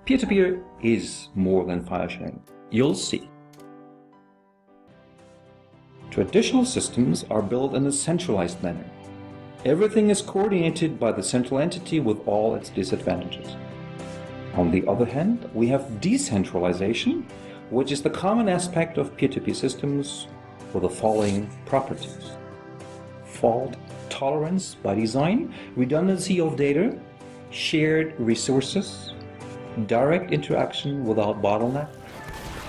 Peer-to-peer is more than file sharing. You'll see. Traditional systems are built in a centralized manner. Everything is coordinated by the central entity with all its disadvantages. On the other hand, we have decentralization, which is the common aspect of peer-to-peer systems with the following properties: fault tolerance by design, redundancy of data, shared resources, direct interaction without bottleneck,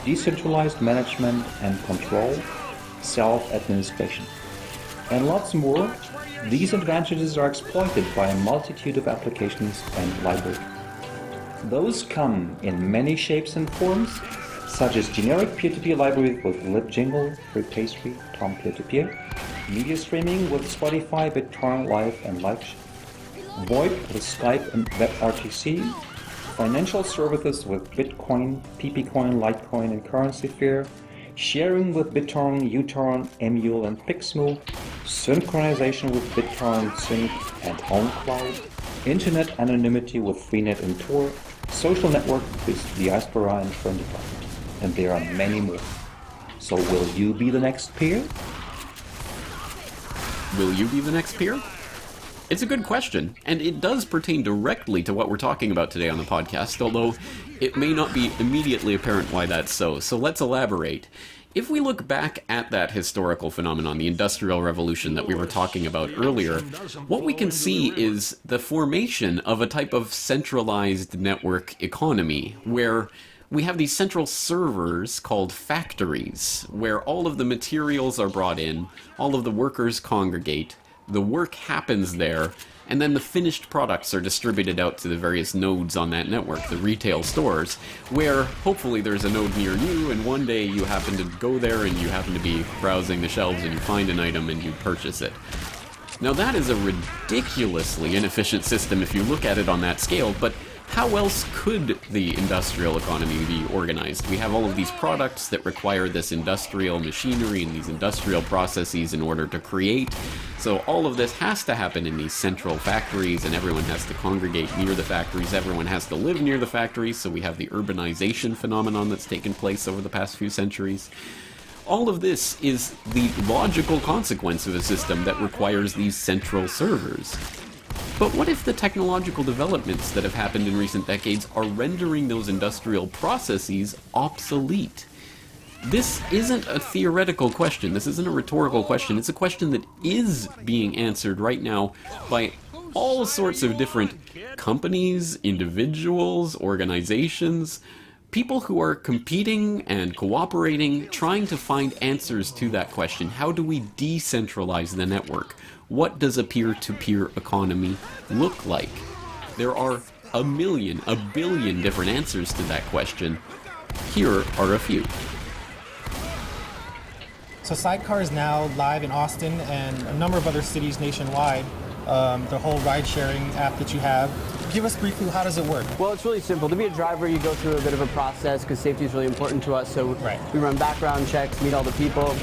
decentralized management and control, self-administration, and lots more. These advantages are exploited by a multitude of applications and libraries. Those come in many shapes and forms, such as generic peer-to-peer libraries with libjingle, FreePastry, Tom Peer-to-Peer, media streaming with Spotify, BitTorrent Live and LiveShare, VoIP with Skype and WebRTC, financial services with Bitcoin, PPCoin, Litecoin and CurrencyFair, sharing with BitTorrent, uTorrent, Emule and Pixmoo, synchronization with BitTorrent Sync and OwnCloud, internet anonymity with Freenet and Tor, social network with Diaspora and Friendly, and there are many more. So will you be the next peer? Will you be the next peer? It's a good question, and it does pertain directly to what we're talking about today on the podcast, although it may not be immediately apparent why that's so. So let's elaborate. If we look back at that historical phenomenon, the Industrial Revolution that we were talking about earlier, what we can see is the formation of a type of centralized network economy, where we have these central servers called factories, where all of the materials are brought in, all of the workers congregate, the work happens there, and then the finished products are distributed out to the various nodes on that network, the retail stores, where hopefully there's a node near you, and one day you happen to go there and you happen to be browsing the shelves and you find an item and you purchase it. Now that is a ridiculously inefficient system if you look at it on that scale, but how else could the industrial economy be organized? We have all of these products that require this industrial machinery and these industrial processes in order to create. So all of this has to happen in these central factories, and everyone has to congregate near the factories. Everyone has to live near the factories, so we have the urbanization phenomenon that's taken place over the past few centuries. All of this is the logical consequence of a system that requires these central servers. But what if the technological developments that have happened in recent decades are rendering those industrial processes obsolete? This isn't a theoretical question. This isn't a rhetorical question. It's a question that is being answered right now by all sorts of different companies, individuals, organizations, people who are competing and cooperating, trying to find answers to that question. How do we decentralize the network? What does a peer-to-peer economy look like? There are a billion different answers to that question. Here are a few. So Sidecar is now live in Austin and a number of other cities nationwide. The whole ride-sharing app that you have. Give us briefly, how does it work? Well, it's really simple. To be a driver, you go through a bit of a process because safety is really important to us. So we run background checks, meet all the people.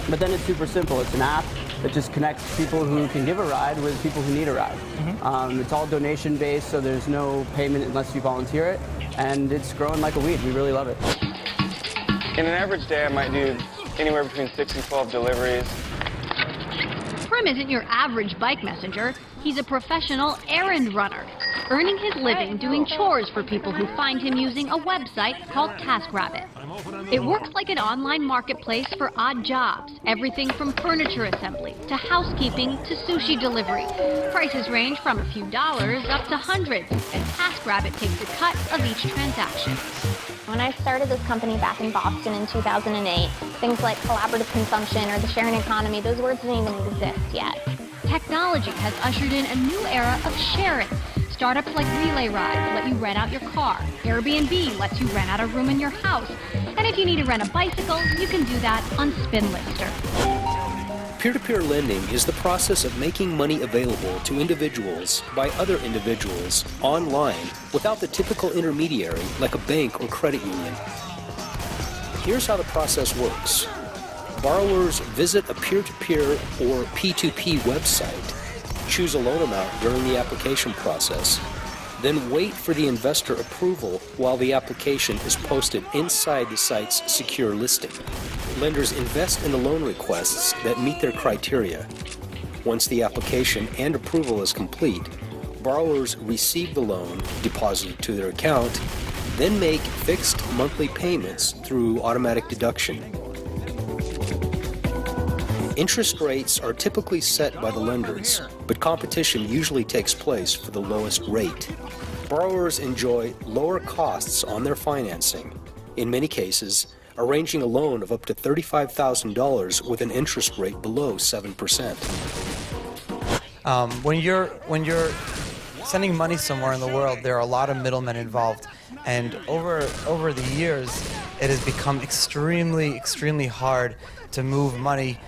But then it's super simple. It's an app that just connects people who can give a ride with people who need a ride. It's all donation-based, so there's no payment unless you volunteer it. And it's growing like a weed. We really love it. In an average day, I might do anywhere between 6 and 12 deliveries. Prim isn't your average bike messenger. He's a professional errand runner, earning his living doing chores for people who find him using a website called TaskRabbit. It works like an online marketplace for odd jobs, everything from furniture assembly to housekeeping to sushi delivery. Prices range from a few dollars up to hundreds, and TaskRabbit takes a cut of each transaction. When I started this company back in Boston in 2008, things like collaborative consumption or the sharing economy, those words didn't even exist yet. Technology has ushered in a new era of sharing. Startups like Relay Ride let you rent out your car. Airbnb lets you rent out a room in your house. And if you need to rent a bicycle, you can do that on SpinLister. Peer-to-peer lending is the process of making money available to individuals by other individuals online without the typical intermediary like a bank or credit union. Here's how the process works. Borrowers visit a peer-to-peer or P2P website, choose a loan amount during the application process, then wait for the investor approval while the application is posted inside the site's secure listing. Lenders invest in the loan requests that meet their criteria. Once the application and approval is complete, borrowers receive the loan deposited to their account, then make fixed monthly payments through automatic deduction. Interest rates are typically set by the lenders, but competition usually takes place for the lowest rate. Borrowers enjoy lower costs on their financing, in many cases, arranging a loan of up to $35,000 with an interest rate below 7%. When you're sending money somewhere in the world, there are a lot of middlemen involved, and over the years, it has become extremely hard to move money,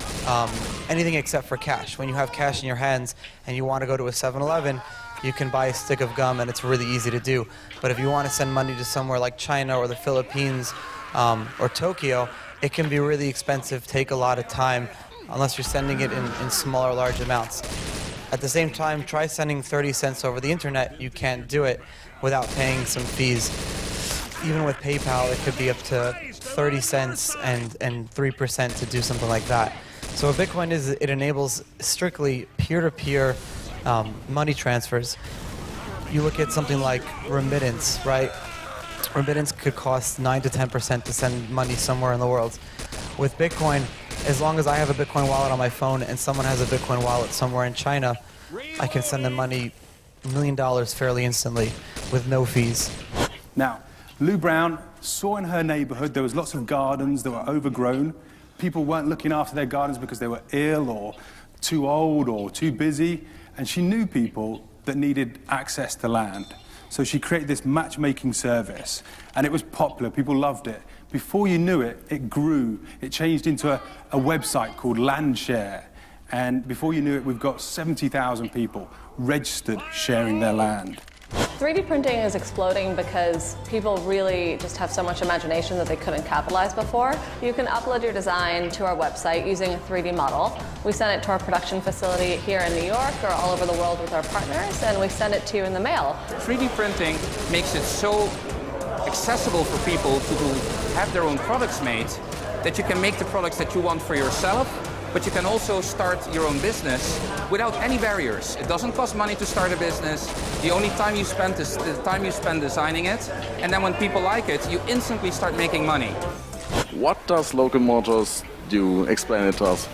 anything except for cash. When you have cash in your hands and you want to go to a 7-Eleven, you can buy a stick of gum and it's really easy to do. But if you want to send money to somewhere like China or the Philippines or Tokyo, it can be really expensive, take a lot of time, unless you're sending it in small or large amounts. At the same time, try sending 30 cents over the internet. You can't do it without paying some fees. Even with PayPal, it could be up to 30 cents and 3% to do something like that. So what Bitcoin is, it enables strictly peer-to-peer money transfers. You look at something like remittance, right? Remittance could cost 9 to 10% to send money somewhere in the world. With Bitcoin, as long as I have a Bitcoin wallet on my phone and someone has a Bitcoin wallet somewhere in China, I can send them money, $1 million fairly instantly with no fees. Now, Lou Brown saw in her neighborhood there was lots of gardens that were overgrown. People weren't looking after their gardens because they were ill or too old or too busy. And she knew people that needed access to land. So she created this matchmaking service, and it was popular. People loved it. Before you knew it, it grew. It changed into a website called Landshare. And before you knew it, we've got 70,000 people registered sharing their land. 3D printing is exploding because people really just have so much imagination that they couldn't capitalize before. You can upload your design to our website using a 3D model. We send it to our production facility here in New York or all over the world with our partners, and we send it to you in the mail. 3D printing makes it so accessible for people who have their own products made that you can make the products that you want for yourself, but you can also start your own business without any barriers. It doesn't cost money to start a business. The only time you spend is the time you spend designing it, and then when people like it, you instantly start making money. What does Local Motors do? Explain it to us.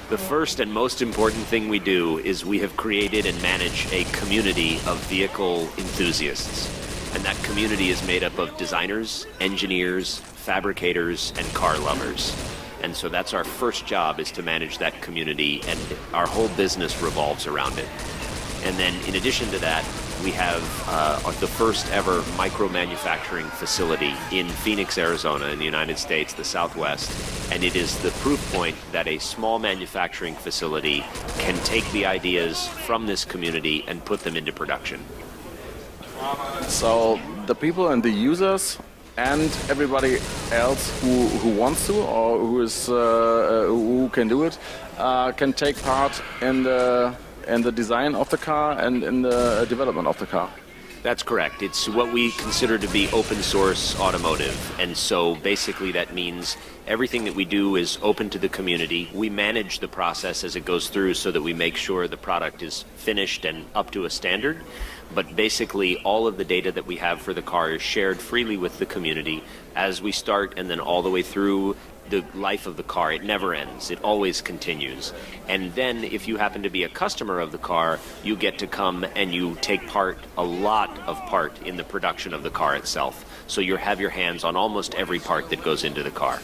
The first and most important thing we do is we have created and manage a community of vehicle enthusiasts. And that community is made up of designers, engineers, fabricators, and car lovers. And so that's our first job, is to manage that community, and our whole business revolves around it. And then in addition to that, we have the first ever micro-manufacturing facility in Phoenix, Arizona, in the United States, the Southwest. And it is the proof point that a small manufacturing facility can take the ideas from this community and put them into production. So the people and the users and everybody else who wants to or who can do it can take part in the design of the car and in the development of the car. That's correct. It's what we consider to be open source automotive. And so basically that means everything that we do is open to the community. We manage the process as it goes through so that we make sure the product is finished and up to a standard. But basically all of the data that we have for the car is shared freely with the community as we start, and then all the way through the life of the car. It never ends. It always continues. And then if you happen to be a customer of the car, you get to come and you take a lot of part in the production of the car itself. So you have your hands on almost every part that goes into the car.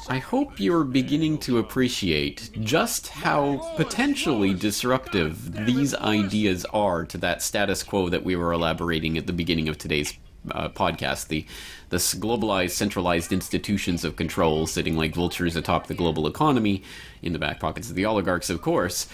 I hope you're beginning to appreciate just how potentially disruptive these ideas are to that status quo that we were elaborating at the beginning of today's podcast, the globalized, centralized institutions of control sitting like vultures atop the global economy, in the back pockets of the oligarchs, of course.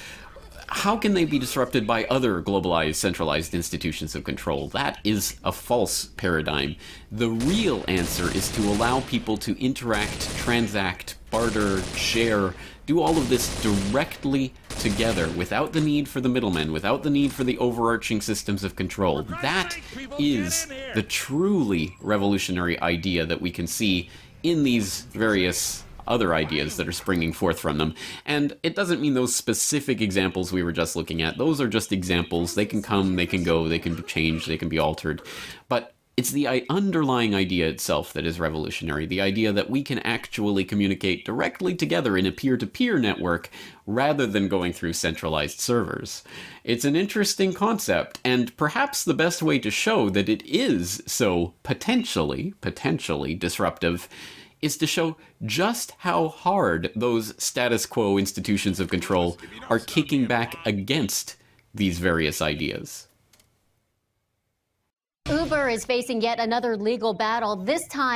How can they be disrupted by other globalized, centralized institutions of control? That is a false paradigm. The real answer is to allow people to interact, transact, barter, share, do all of this directly together without the need for the middlemen, without the need for the overarching systems of control. That is the truly revolutionary idea that we can see in these various other ideas that are springing forth from them. And it doesn't mean those specific examples we were just looking at. Those are just examples. They can come, they can go, they can be changed, they can be altered. But it's the underlying idea itself that is revolutionary, the idea that we can actually communicate directly together in a peer-to-peer network rather than going through centralized servers. It's an interesting concept, and perhaps the best way to show that it is so potentially disruptive is to show just how hard those status quo institutions of control are kicking back against these various ideas. Uber is facing yet another legal battle, this time